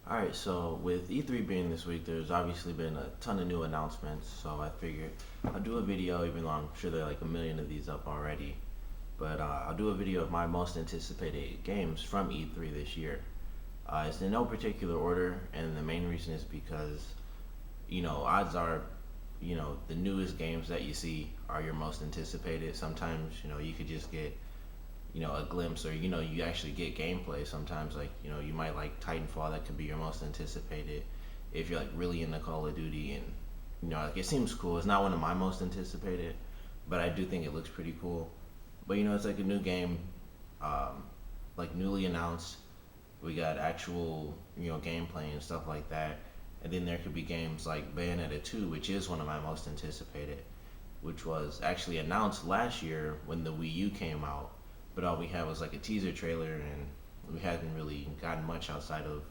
All right, so with E3 being this week, there's obviously been a ton of new announcements. So I figured I'll do a video, even though I'm sure there are like a million of these up already. But I'll do a video of my most anticipated games from E3 this year. It's in no particular order, and the main reason is because, odds are, the newest games that you see are your most anticipated. Sometimes, you could just get a glimpse, or you actually get gameplay sometimes. Like, you might like Titanfall, that could be your most anticipated if you're like really into Call of Duty. And like, it seems cool. It's not one of my most anticipated, but I do think it looks pretty cool. But it's like a new game, um, like newly announced. We got actual gameplay and stuff like that. And then there could be games like Bayonetta 2, which is one of my most anticipated, which was actually announced last year when the Wii U came out, but all we had was like a teaser trailer, and we hadn't really gotten much outside of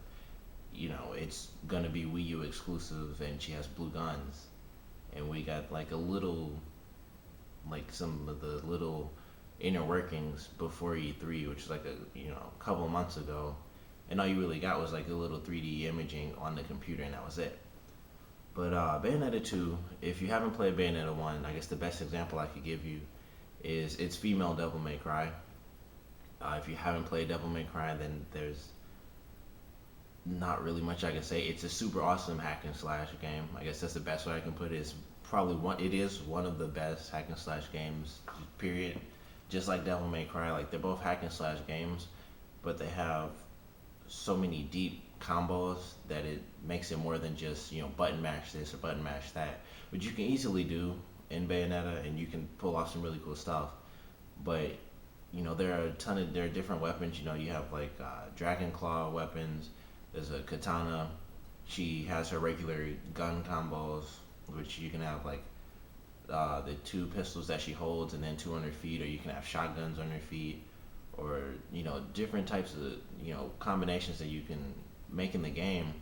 it's gonna be Wii U exclusive, and she has blue guns, and we got like a little, like some of the little inner workings before E3, which was like a couple of months ago, and all you really got was like a little 3D imaging on the computer, and that was it. But Bayonetta 2, if you haven't played Bayonetta 1, I guess the best example I could give you is it's female Devil May Cry. If you haven't played Devil May Cry, then there's not really much I can say. It's a super awesome hack and slash game. I guess that's the best way I can put it. It's probably one. It is one of the best hack and slash games. Period. Just like Devil May Cry, like they're both hack and slash games, but they have so many deep combos that it makes it more than just button mash this or button mash that, which you can easily do in Bayonetta, and you can pull off some really cool stuff. But there are different weapons. You have like Dragon Claw weapons. There's a katana. She has her regular gun combos, which you can have like the two pistols that she holds and then two on her feet, or you can have shotguns on her feet, or different types of combinations that you can make in the game.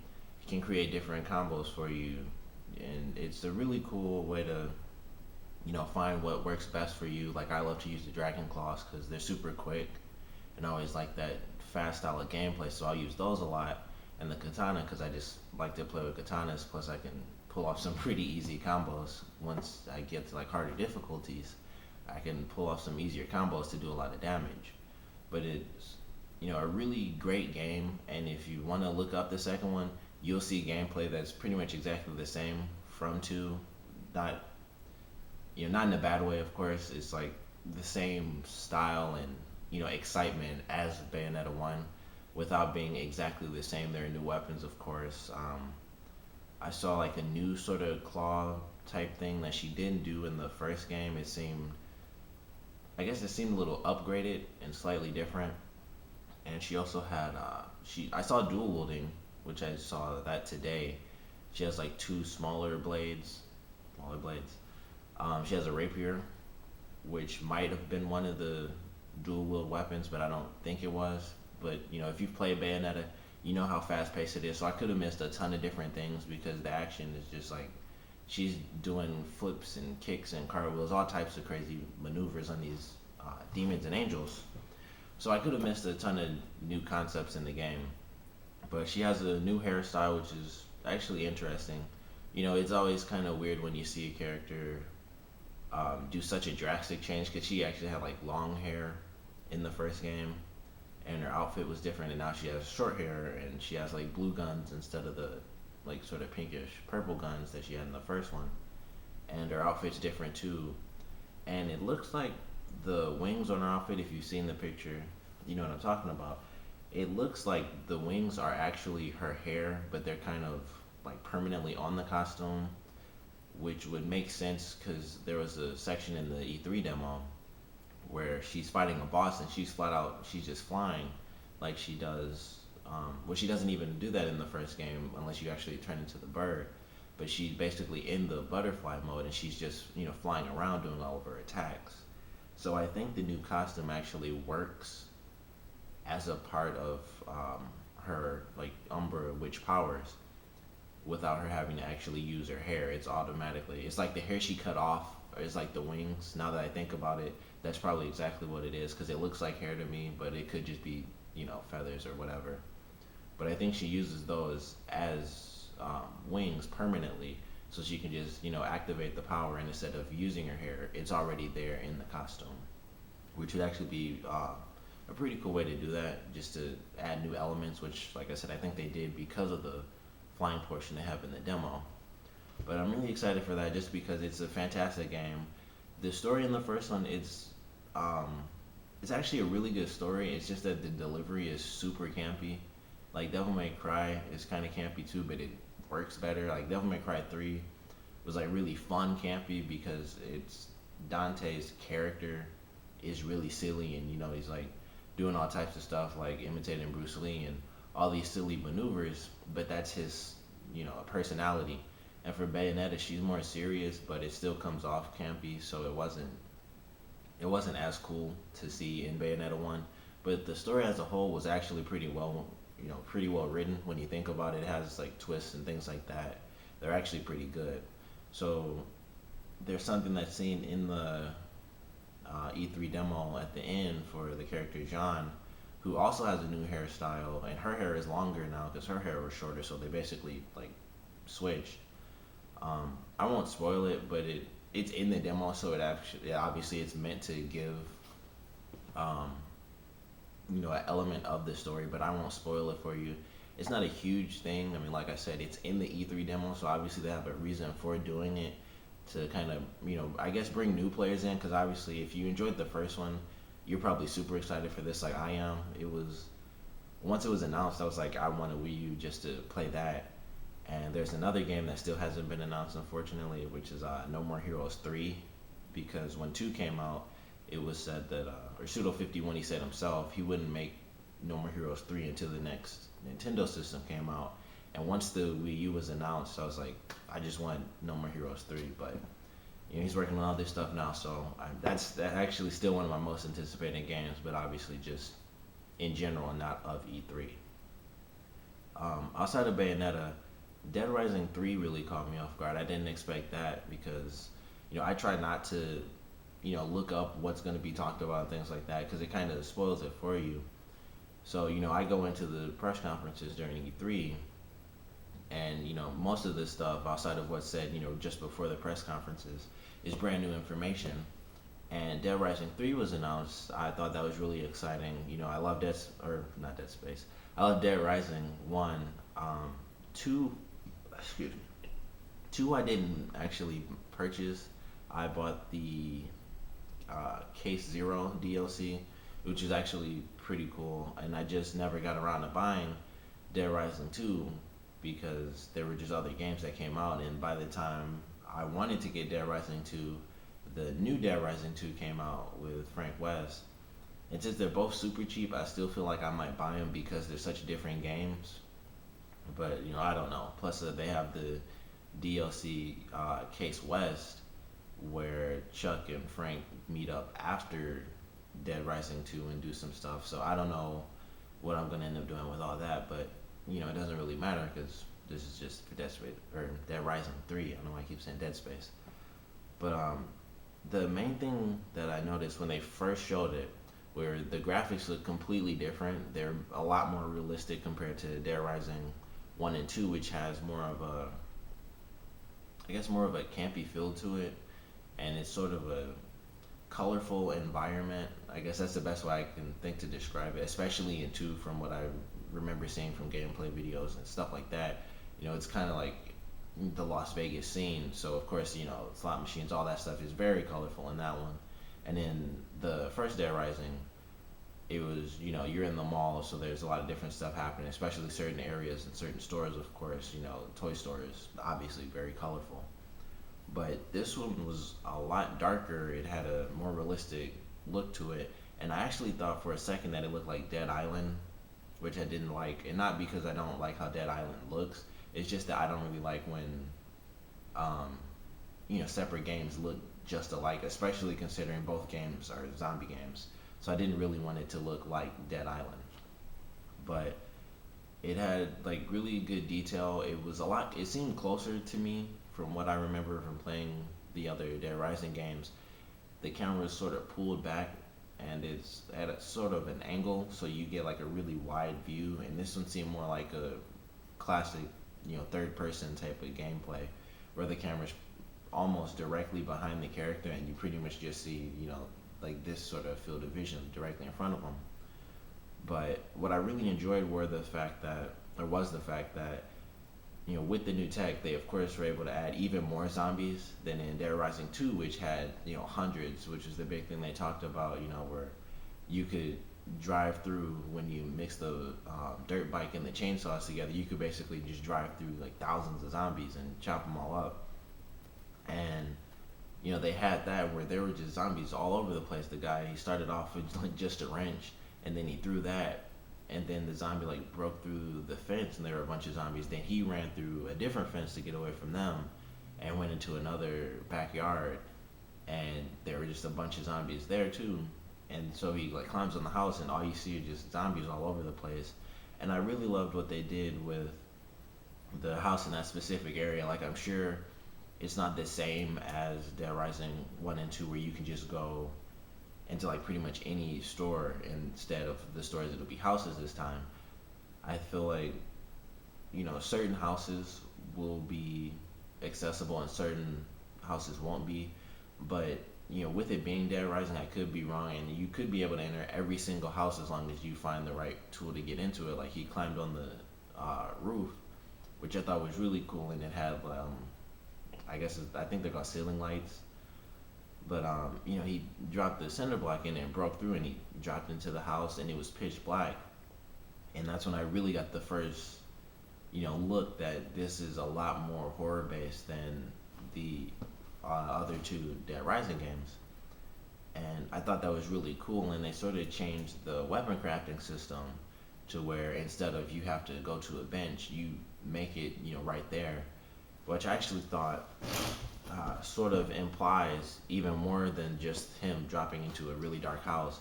You can create different combos for you, and it's a really cool way to find what works best for you. Like, I love to use the Dragon Claws because they're super quick, and I always like that fast style of gameplay, so I'll use those a lot. And the katana because I just like to play with katanas. Plus, I can pull off some pretty easy combos. Once I get to like harder difficulties, I can pull off some easier combos to do a lot of damage. But it's a really great game, and if you want to look up the second one, you'll see gameplay that's pretty much exactly the same from two. Not not in a bad way, of course. It's like the same style and excitement as Bayonetta one, without being exactly the same. There are new weapons, of course. I saw like a new sort of claw type thing that she didn't do in the first game. I guess it seemed a little upgraded and slightly different. And she also had, I saw dual wielding, which I saw that today. She has like two smaller blades. She has a rapier, which might have been one of the dual wield weapons, but I don't think it was. But if you've played Bayonetta, you know how fast paced it is. So I could have missed a ton of different things because the action is just like she's doing flips and kicks and cartwheels, all types of crazy maneuvers on these demons and angels. So I could have missed a ton of new concepts in the game. But she has a new hairstyle, which is actually interesting. It's always kind of weird when you see a character do such a drastic change because she actually had like long hair in the first game, and her outfit was different, and now she has short hair and she has like blue guns instead of the like sort of pinkish purple guns that she had in the first one, and her outfit's different too, and it looks like the wings on her outfit, if you've seen the picture, you know what I'm talking about. It looks like the wings are actually her hair, but they're kind of like permanently on the costume, which would make sense because there was a section in the E3 demo where she's fighting a boss and she's just flying like she does. Well, she doesn't even do that in the first game unless you actually turn into the bird. But she's basically in the butterfly mode and she's just flying around doing all of her attacks. So I think the new costume actually works as a part of her like Umbra Witch powers without her having to actually use her hair. It's like the hair she cut off is like the wings. Now that I think about it, that's probably exactly what it is because it looks like hair to me, but it could just be feathers or whatever. but I think she uses those as wings permanently, so she can just activate the power, and instead of using her hair, it's already there in the costume, which would actually be a pretty cool way to do that, just to add new elements. Which, like I said, I think they did because of the flying portion they have in the demo. But I'm really excited for that just because it's a fantastic game. The story in the first one, um, it's actually a really good story. It's just that the delivery is super campy. Like Devil May Cry is kind of campy too, but it works better. Like Devil May Cry 3 was like really fun campy because it's Dante's character is really silly, and he's like doing all types of stuff like imitating Bruce Lee and all these silly maneuvers, but that's his personality. And for Bayonetta, she's more serious, but it still comes off campy, so it wasn't as cool to see in Bayonetta 1. But the story as a whole was actually pretty well written when you think about it. It has like twists and things like that. They're actually pretty good. So there's something that's seen in the E3 demo at the end for the character Jean, who also has a new hairstyle, and her hair is longer now because her hair was shorter. So they basically like switched. I won't spoil it, but it's in the demo, so obviously it's meant to give um, an element of the story, but I won't spoil it for you. It's not a huge thing. I mean, like I said, it's in the E3 demo, so obviously they have a reason for doing it to kind of, I guess bring new players in, because obviously if you enjoyed the first one, you're probably super excited for this like I am. Once it was announced, I was like, I want a Wii U just to play that. And there's another game that still hasn't been announced, unfortunately, which is No More Heroes 3, because when 2 came out, it was said that, or Pseudo51, he said himself, he wouldn't make No More Heroes 3 until the next Nintendo system came out. And once the Wii U was announced, I was like, I just want No More Heroes 3. But he's working on other stuff now, so that's actually still one of my most anticipated games, but obviously just in general, not of E3. Outside of Bayonetta, Dead Rising 3 really caught me off guard. I didn't expect that because, I try not to, look up what's going to be talked about and things like that because it kind of spoils it for you. So, I go into the press conferences during E3, and, most of the stuff outside of what's said, just before the press conferences is brand new information. And Dead Rising 3 was announced. I thought that was really exciting. I love not Dead Space. I love Dead Rising 1. 2, excuse me. 2 I didn't actually purchase. I bought the Case Zero DLC, which is actually pretty cool, and I just never got around to buying Dead Rising 2 because there were just other games that came out, and by the time I wanted to get Dead Rising 2, the new Dead Rising 2 came out with Frank West. And since they're both super cheap, I still feel like I might buy them because they're such different games. But I don't know. Plus, they have the DLC Case West, where Chuck and Frank meet up after Dead Rising 2 and do some stuff. So I don't know what I'm gonna end up doing with all that, but it doesn't really matter because this is just for Dead Space or Dead Rising 3. I don't know why I keep saying Dead Space, but the main thing that I noticed when they first showed it, where the graphics look completely different. They're a lot more realistic compared to Dead Rising 1 and 2, which has more of a campy feel to it, and it's sort of a colorful environment. I guess that's the best way I can think to describe it, especially in 2 from what I remember seeing from gameplay videos and stuff like that. It's kind of like the Las Vegas scene, so of course, slot machines, all that stuff is very colorful in that one. And in the first Dead Rising, it was, you're in the mall, so there's a lot of different stuff happening, especially certain areas and certain stores, of course. Toy Store is obviously very colorful. But this one was a lot darker. It had a more realistic look to it. And I actually thought for a second that it looked like Dead Island, which I didn't like. And not because I don't like how Dead Island looks. It's just that I don't really like when, separate games look just alike, especially considering both games are zombie games. So I didn't really want it to look like Dead Island. But it had like really good detail. It seemed closer to me from what I remember from playing the other Dead Rising games. The camera was sort of pulled back, and it's at a sort of an angle, so you get like a really wide view. And this one seemed more like a classic, third person type of gameplay, where the camera's almost directly behind the character, and you pretty much just see, like this sort of field of vision directly in front of them. But what I really enjoyed was the fact that, with the new tech, they of course were able to add even more zombies than in Dead Rising 2, which had, hundreds, which is the big thing they talked about, where you could drive through when you mix the dirt bike and the chainsaws together. You could basically just drive through like thousands of zombies and chop them all up. And they had that where there were just zombies all over the place. The guy, he started off with like just a wrench, and then he threw that, and then the zombie like broke through the fence, and there were a bunch of zombies. Then he ran through a different fence to get away from them, and went into another backyard, and there were just a bunch of zombies there too. And so he like climbs on the house, and all you see are just zombies all over the place. And I really loved what they did with the house in that specific area. Like, I'm sure it's not the same as Dead Rising 1 and 2, where you can just go into like pretty much any store. Instead of the stores, it'll be houses this time. I feel like, certain houses will be accessible and certain houses won't be. But, with it being Dead Rising, I could be wrong, and you could be able to enter every single house as long as you find the right tool to get into it. Like, he climbed on the roof, which I thought was really cool, and it had I think they're called ceiling lights. But he dropped the cinder block in and broke through, and he dropped into the house, and it was pitch black. And that's when I really got the first, look that this is a lot more horror based than the other two Dead Rising games. And I thought that was really cool. And they sort of changed the weapon crafting system to where instead of you have to go to a bench, you make it, right there, which I actually thought sort of implies even more than just him dropping into a really dark house.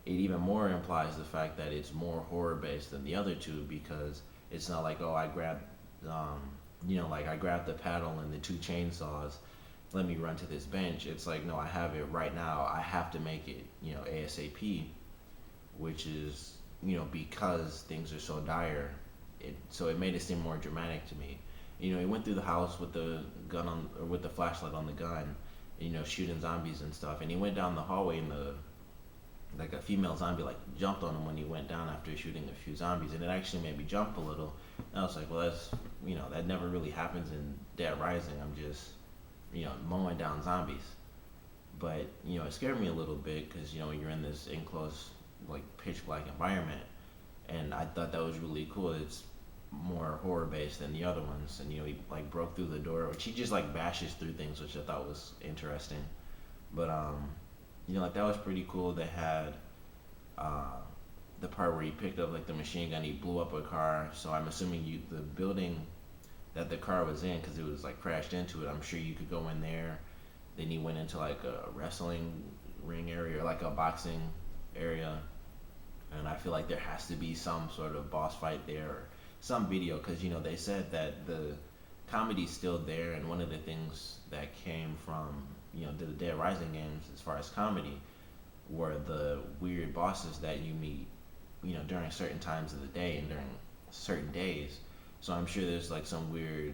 It even more implies the fact that it's more horror based than the other two, because it's not like, oh, I grabbed, like I grabbed the paddle and the two chainsaws, let me run to this bench. It's like, no, I have it right now. I have to make it, ASAP, which is, because things are so dire. So it made it seem more dramatic to me. He went through the house with the gun on, or with the flashlight on the gun, shooting zombies and stuff. And he went down the hallway, and like a female zombie like jumped on him when he went down after shooting a few zombies, and it actually made me jump a little. And I was like, well, that's that never really happens in Dead Rising. I'm just mowing down zombies. But it scared me a little bit because you're in this enclosed like pitch black environment, and I thought that was really cool. It's more horror based than the other ones. And he like broke through the door, which he just like bashes through things, which I thought was interesting. But like that was pretty cool. They had the part where he picked up like the machine gun, he blew up a car. So I'm assuming the building that the car was in, because it was like crashed into it, I'm sure you could go in there. Then he went into like a wrestling ring area, or like a boxing area, and I feel like there has to be some sort of boss fight there, or some video, because they said that the comedy's still there. And one of the things that came from the Dead Rising games as far as comedy were the weird bosses that you meet during certain times of the day and during certain days. So I'm sure there's like some weird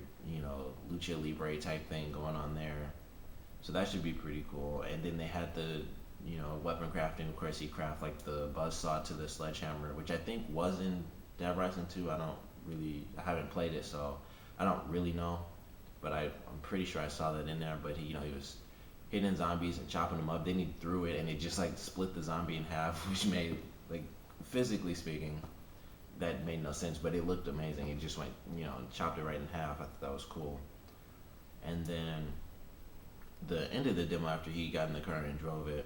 lucha libre type thing going on there, so that should be pretty cool. And then they had the weapon crafting. Of course, he craft like the buzzsaw to the sledgehammer, which I think was in Dead Rising 2. I haven't played it, so I don't really know, but I'm pretty sure I saw that in there. But he was hitting zombies and chopping them up. Then he threw it, and it just like split the zombie in half, which made, like, physically speaking, that made no sense, but it looked amazing. It just went, chopped it right in half. I thought that was cool. And then the end of the demo, after he got in the car and drove it,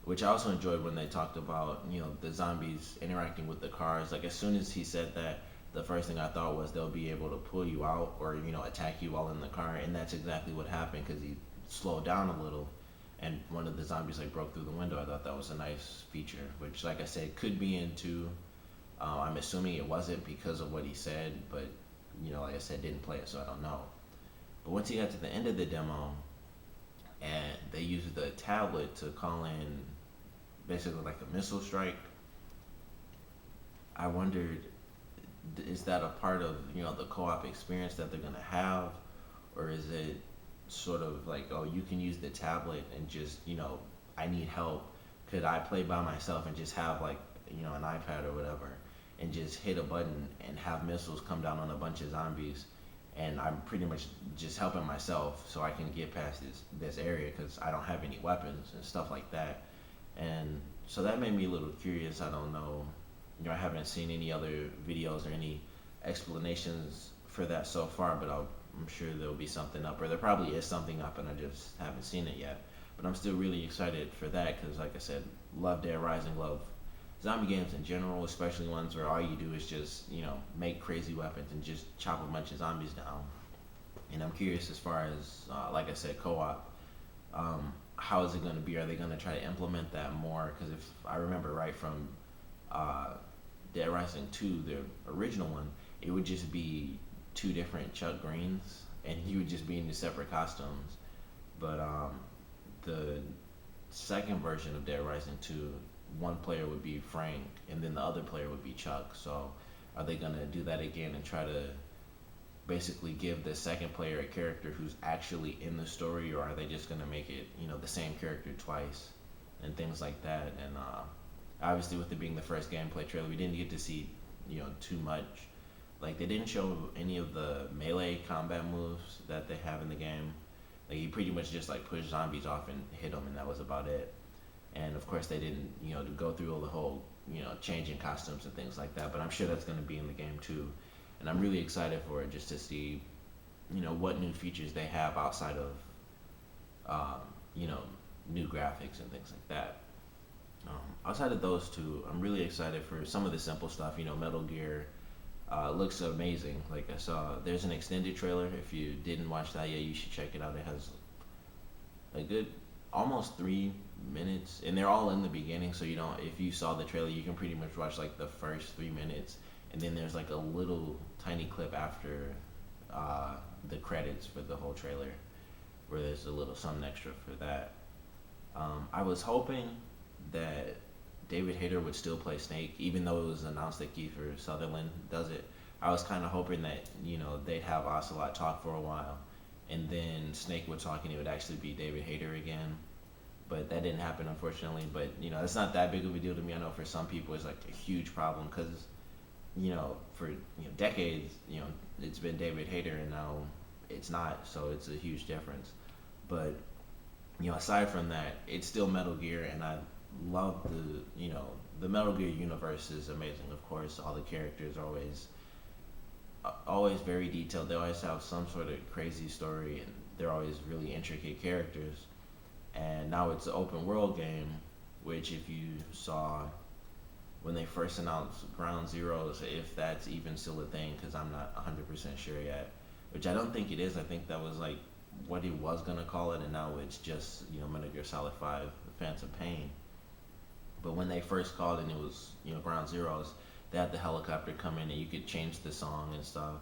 which I also enjoyed when they talked about, the zombies interacting with the cars. Like, as soon as he said that, the first thing I thought was they'll be able to pull you out or, attack you while in the car. And that's exactly what happened, because he slowed down a little, and one of the zombies like broke through the window. I thought that was a nice feature, which, like I said, could be into. I'm assuming it wasn't because of what he said, but like I said, didn't play it, so I don't know. But once he got to the end of the demo, and they used the tablet to call in basically like a missile strike. I wondered, is that a part of the co-op experience that they're gonna have, or is it sort of like, oh, you can use the tablet and just I need help. Could I play by myself and just have like an iPad or whatever, and just hit a button and have missiles come down on a bunch of zombies, and I'm pretty much just helping myself so I can get past this area because I don't have any weapons and stuff like that. And so that made me a little curious. I don't know, I haven't seen any other videos or any explanations for that so far, but I'm sure there'll be something up, or there probably is something up, and I just haven't seen it yet. But I'm still really excited for that because, like I said, love Dead Rising, love zombie games in general, especially ones where all you do is just make crazy weapons and just chop a bunch of zombies down. And I'm curious as far as like I said, co-op. How is it going to be? Are they going to try to implement that more? Because if I remember right from uh, Dead Rising 2, the original one, it would just be two different Chuck Greens, and you would just be in the separate costumes. But the second version of Dead Rising 2, one player would be Frank, and then the other player would be Chuck. So are they gonna do that again and try to basically give the second player a character who's actually in the story, or are they just gonna make it the same character twice and things like that? And obviously, with it being the first gameplay trailer, we didn't get to see too much. Like, they didn't show any of the melee combat moves that they have in the game. Like, you pretty much just like push zombies off and hit them, and that was about it. And of course, they didn't to go through all the whole changing costumes and things like that. But I'm sure that's going to be in the game too, and I'm really excited for it just to see what new features they have outside of um, you know new graphics and things like that. Outside of those two, I'm really excited for some of the simple stuff. Metal Gear looks amazing. Like, I saw there's an extended trailer. If you didn't watch that yet, you should check it out. It has a good almost 3 minutes, and they're all in the beginning. So if you saw the trailer, you can pretty much watch like the first 3 minutes, and then there's like a little tiny clip after the credits for the whole trailer, where there's a little something extra for that. I was hoping that David Hayter would still play Snake, even though it was announced that Kiefer Sutherland does it. I was kind of hoping that they'd have Ocelot talk for a while, and then Snake would talk, and it would actually be David Hayter again. But that didn't happen, unfortunately. But that's not that big of a deal to me. I know for some people it's like a huge problem because for decades it's been David Hayter, and now it's not. So it's a huge difference. But aside from that, it's still Metal Gear, and I love the Metal Gear universe is amazing. Of course, all the characters are always very detailed. They always have some sort of crazy story, and they're always really intricate characters. And now it's an open world game, which if you saw when they first announced Ground Zeroes, if that's even still a thing, because I'm not 100% sure yet, which I don't think it is. I think that was like what he was gonna call it, and now it's just Metal Gear Solid 5: Phantom Pain. But when they first called it, it was Ground Zeroes. They had the helicopter come in, and you could change the song and stuff.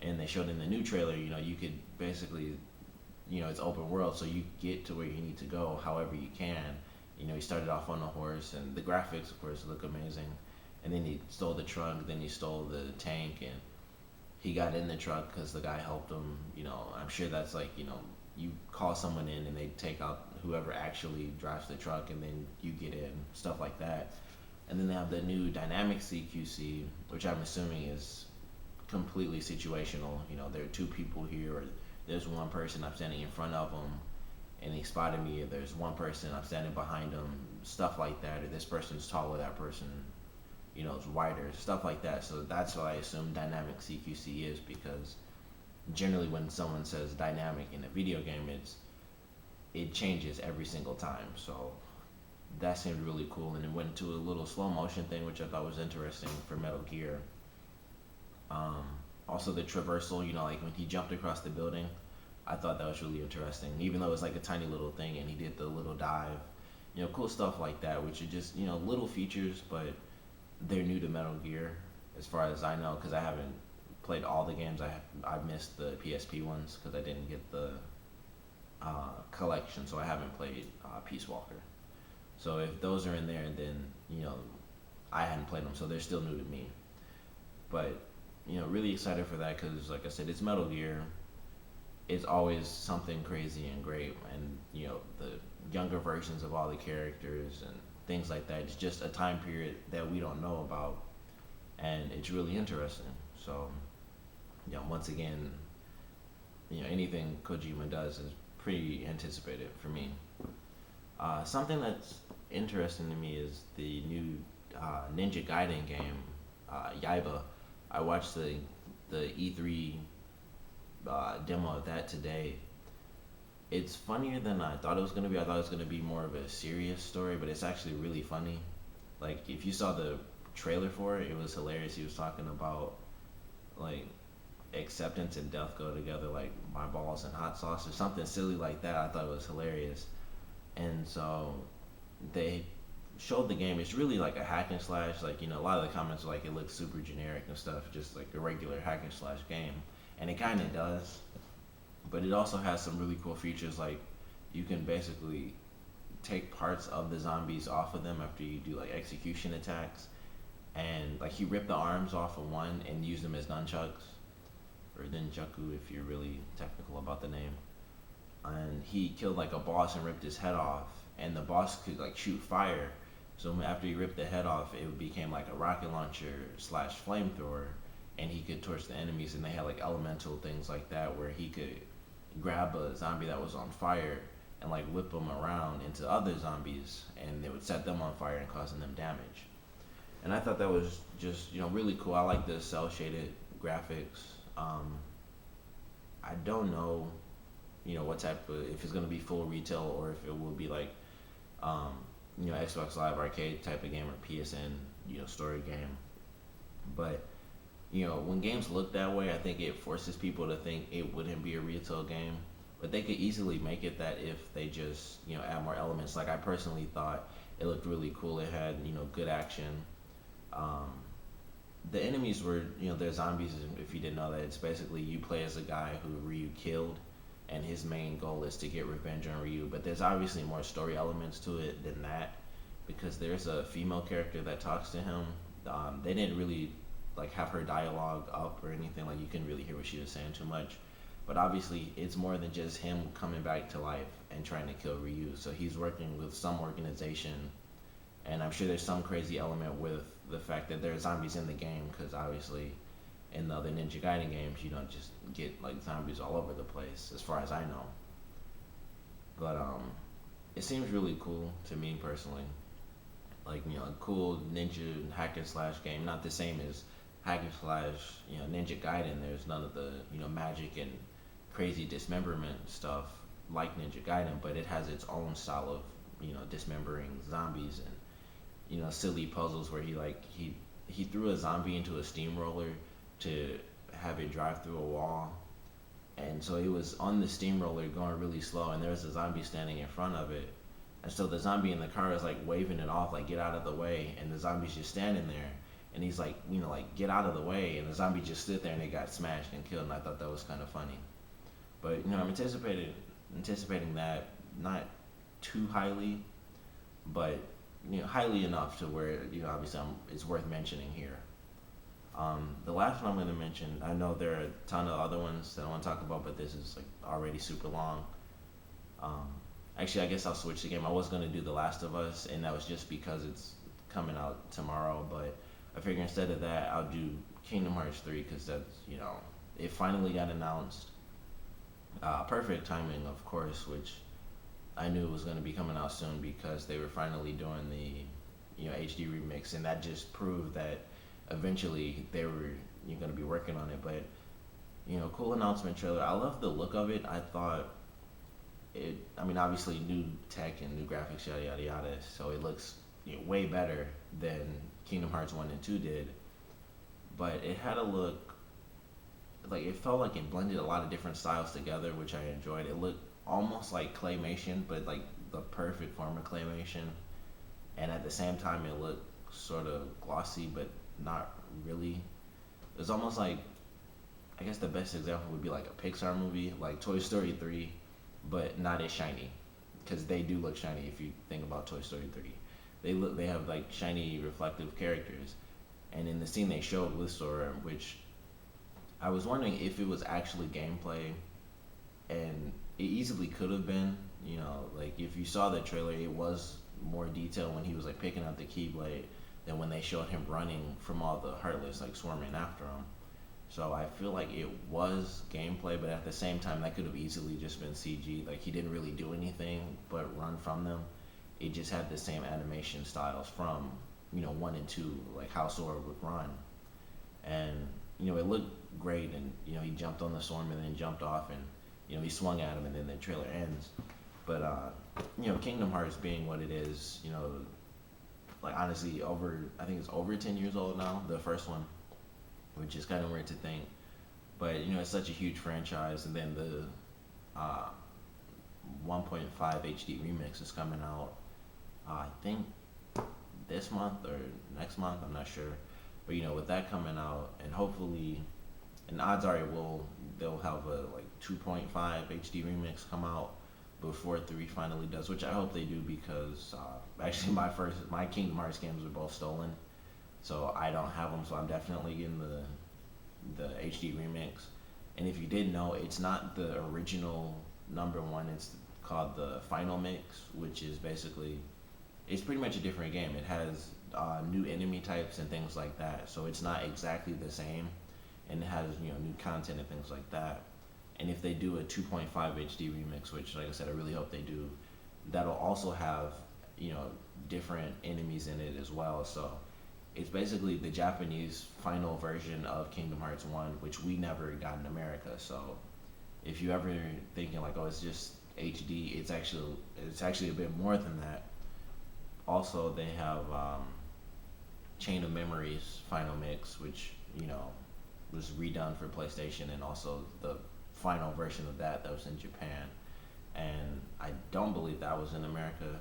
And they showed in the new trailer, you could basically, it's open world, so you get to where you need to go however you can. He started off on a horse, and the graphics, of course, look amazing. And then he stole the truck, then he stole the tank, and he got in the truck because the guy helped him. I'm sure that's like, you call someone in and they take out whoever actually drives the truck, and then you get in, stuff like that. And then they have the new dynamic CQC, which I'm assuming is completely situational. There are two people here, or there's one person, I'm standing in front of them and he spotted me, or there's one person, I'm standing behind them, stuff like that, or this person's taller, that person is wider, stuff like that. So that's what I assume dynamic CQC is, because generally when someone says dynamic in a video game, it changes every single time. So that seemed really cool, and it went into a little slow motion thing, which I thought was interesting for Metal Gear. Also the traversal, like when he jumped across the building, I thought that was really interesting, even though it was like a tiny little thing and he did the little dive. Cool stuff like that, which are just little features, but they're new to Metal Gear as far as I know, because I haven't played all the games. I missed the PSP ones because I didn't get the collection, so I haven't played Peace Walker. So if those are in there, then I hadn't played them, so they're still new to me. But really excited for that because, like I said, it's Metal Gear. It's always something crazy and great, and the younger versions of all the characters and things like that. It's just a time period that we don't know about, and it's really interesting. So, once again, anything Kojima does is pretty anticipated for me. Something that's interesting to me is the new Ninja Gaiden game, Yaiba. I watched the E3 demo of that today. It's funnier than I thought it was gonna be. I thought it was gonna be more of a serious story, but it's actually really funny. Like if you saw the trailer for it, it was hilarious. He was talking about like acceptance and death go together, like my balls and hot sauce or something silly like that. I thought it was hilarious. And so they showed the game. It's really like a hack and slash. Like a lot of the comments are like it looks super generic and stuff, just like a regular hack and slash game, and it kind of does. But it also has some really cool features, like you can basically take parts of the zombies off of them after you do like execution attacks, and like he ripped the arms off of one and used them as nunchucks or nunchaku if you're really technical about the name. And he killed like a boss and ripped his head off, and the boss could like shoot fire. So after he ripped the head off, it became like a rocket launcher slash flamethrower, and he could torch the enemies. And they had like elemental things like that where he could grab a zombie that was on fire and like whip them around into other zombies, and it would set them on fire and causing them damage. And I thought that was just really cool. I like the cell shaded graphics. I don't know what type of, if it's gonna be full retail or if it will be like um, Xbox Live Arcade type of game or PSN story game. But when games look that way, I think it forces people to think it wouldn't be a retail game. But they could easily make it that if they just add more elements. Like I personally thought it looked really cool. It had good action. Um, the enemies were they're zombies. If you didn't know that, it's basically you play as a guy who Ryu killed, and his main goal is to get revenge on Ryu. But there's obviously more story elements to it than that, because there's a female character that talks to him. They didn't really like have her dialogue up or anything. Like you couldn't really hear what she was saying too much. But obviously, it's more than just him coming back to life and trying to kill Ryu. So he's working with some organization, and I'm sure there's some crazy element with the fact that there are zombies in the game, because obviously in the other Ninja Gaiden games you don't just get like zombies all over the place as far as I know. But it seems really cool to me personally. Like a cool ninja hack and slash game, not the same as hack and slash Ninja Gaiden. There's none of the magic and crazy dismemberment stuff like Ninja Gaiden, but it has its own style of dismembering zombies and silly puzzles where he threw a zombie into a steamroller to have it drive through a wall, and so it was on the steamroller going really slow, and there was a zombie standing in front of it, and so the zombie in the car is like waving it off, like get out of the way, and the zombie's just standing there, and he's like like get out of the way, and the zombie just stood there and it got smashed and killed, and I thought that was kind of funny. But I'm anticipating that, not too highly, but highly enough to where obviously it's worth mentioning here. The last one I'm going to mention, I know there are a ton of other ones that I want to talk about, but this is like already super long. Um, Actually, I guess I'll switch the game. I was going to do The Last of Us, and that was just because it's coming out tomorrow, but I figure instead of that, I'll do Kingdom Hearts 3, because that's, it finally got announced. Perfect timing, of course, which I knew it was going to be coming out soon because they were finally doing the HD remix, and that just proved that eventually they were going to be working on it. But cool announcement trailer. I love the look of it. I thought it. I mean, obviously new tech and new graphics, yada yada yada. So it looks way better than Kingdom Hearts 1 and 2 did. But it had a look like it felt like it blended a lot of different styles together, which I enjoyed. It looked almost like claymation, but like the perfect form of claymation, and at the same time it looked sort of glossy but not really. It was almost like, I guess the best example would be like a Pixar movie like Toy Story 3, but not as shiny. because they do look shiny. If you think about Toy Story 3, they have like shiny reflective characters, and in the scene they showed with Sora, which I was wondering if it was actually gameplay, and it easily could have been. You know, like if you saw the trailer, it was more detailed when he was like picking up the Keyblade than when they showed him running from all the Heartless like swarming after him. So I feel like it was gameplay, but at the same time, that could have easily just been CG. Like he didn't really do anything but run from them. It just had the same animation styles from one and two, like how Sora would run, and it looked great. And he jumped on the swarm and then jumped off, and he swung at him, and then the trailer ends. But Kingdom Hearts being what it is, like honestly, I think it's over 10 years old now. The first one, which is kind of weird to think. But it's such a huge franchise, and then the uh, 1.5 HD remix is coming out. I think this month or next month. I'm not sure. But with that coming out, and hopefully, and odds are they'll have a like 2.5 HD remix come out before 3 finally does, which I hope they do because actually my Kingdom Hearts games were both stolen, so I don't have them. So I'm definitely getting the HD remix. And if you didn't know, it's not the original number one. It's called the Final Mix, which is basically it's pretty much a different game. It has new enemy types and things like that, so it's not exactly the same, and it has new content and things like that. And if they do a 2.5 HD remix, which like I said, I really hope they do, that'll also have different enemies in it as well. So it's basically the Japanese final version of Kingdom Hearts 1, which we never got in America. So if you ever thinking like, oh, it's just HD, it's actually a bit more than that. Also, they have Chain of Memories Final Mix, which was redone for PlayStation, and also the final version of that was in Japan. And I don't believe that was in America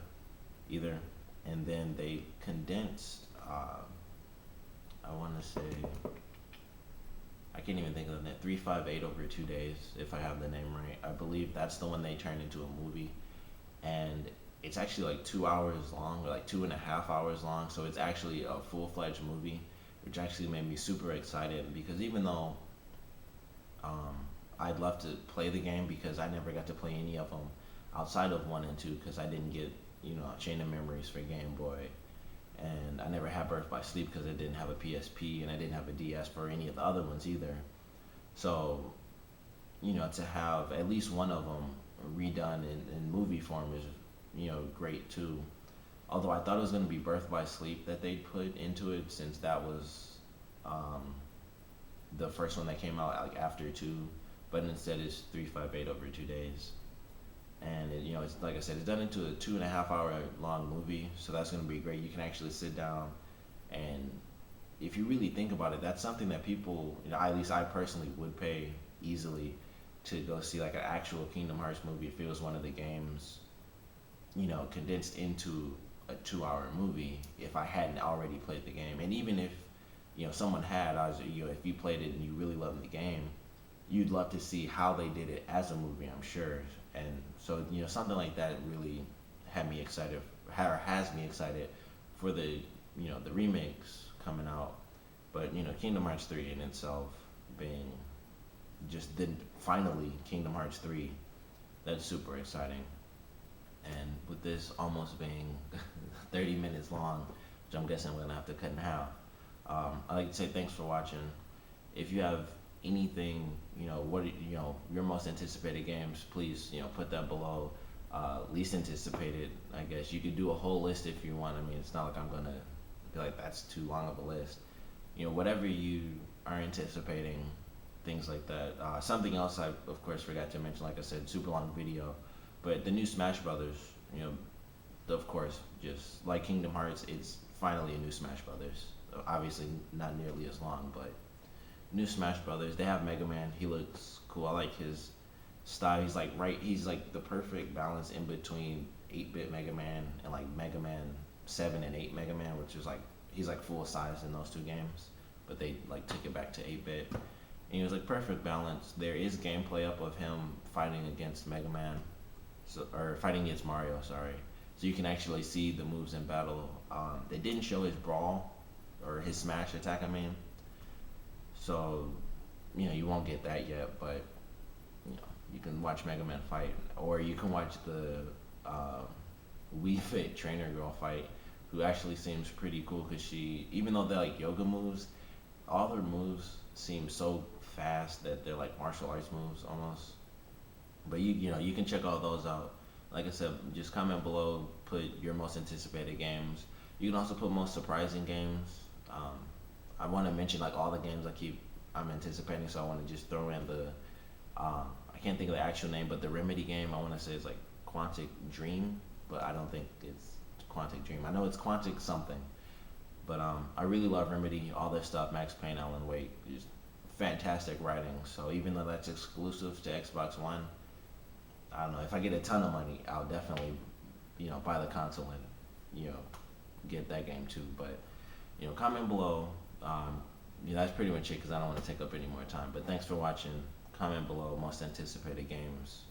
either. And then they condensed. I want to say I can't even think of the name. 358 over 2 days, if I have the name right. I believe that's the one they turned into a movie, and it's actually like 2 hours long, or like 2.5 hours long. So it's actually a full-fledged movie, which actually made me super excited because even though I'd love to play the game because I never got to play any of them outside of 1 and 2 because I didn't get Chain of Memories for Game Boy, and I never had Birth by Sleep because I didn't have a PSP and I didn't have a DS for any of the other ones either. So to have at least one of them redone in movie form is great too. Although I thought it was going to be Birth by Sleep that they put into it, since that was um, the first one that came out like after 2, but instead it's 358 over 2 days. And it's like I said, it's done into a 2.5 hour long movie, so that's going to be great. You can actually sit down, and if you really think about it, that's something that people, at least I personally would pay easily to go see, like an actual Kingdom Hearts movie if it was one of the games, condensed into a 2 hour movie. If I hadn't already played the game, and even if someone had, if you played it and you really loved the game, you'd love to see how they did it as a movie, I'm sure. And so something like that really had me excited, or has me excited for the the remakes coming out. But Kingdom Hearts 3 in itself being just then finally Kingdom Hearts 3, that's super exciting. And with this almost being 30 minutes long, which I'm guessing we're gonna have to cut in half, I'd like to say thanks for watching. If you have anything, what your most anticipated games, please put that below. Least anticipated, I guess you could do a whole list if you want. I mean, it's not like I'm gonna be like that's too long of a list. Whatever you are anticipating, things like that. Something else I of course forgot to mention, like I said, super long video, but the new Smash Brothers, of course, just like Kingdom Hearts, it's finally a new Smash Brothers. Obviously not nearly as long, but new Smash Brothers. They have Mega Man. He looks cool. I like his style. He's like the perfect balance in between 8-bit Mega Man and like Mega Man 7 and 8 Mega Man, which is like he's like full size in those two games, but they like took it back to 8-bit. And he was like perfect balance. There is gameplay up of him fighting against Mega Man, so, or fighting against Mario. Sorry, so you can actually see the moves in battle. They didn't show his brawl or his smash attack. I mean, so you won't get that yet, but you can watch Mega Man fight, or you can watch the uh, Wii Fit trainer girl fight, who actually seems pretty cool because she, even though they're like yoga moves, all their moves seem so fast that they're like martial arts moves almost. But you can check all those out. Like I said, just comment below, put your most anticipated games. You can also put most surprising games. Um, I want to mention like all the games I'm anticipating, so I want to just throw in the I can't think of the actual name, but the Remedy game I want to say is like Quantic Dream, but I don't think it's Quantic Dream. I know it's Quantic something, but I really love Remedy, all their stuff, Max Payne, Alan Wake, just fantastic writing. So even though that's exclusive to Xbox One, I don't know, if I get a ton of money, I'll definitely buy the console and get that game too. But comment below. That's pretty much it because I don't want to take up any more time. But thanks for watching. Comment below most anticipated games.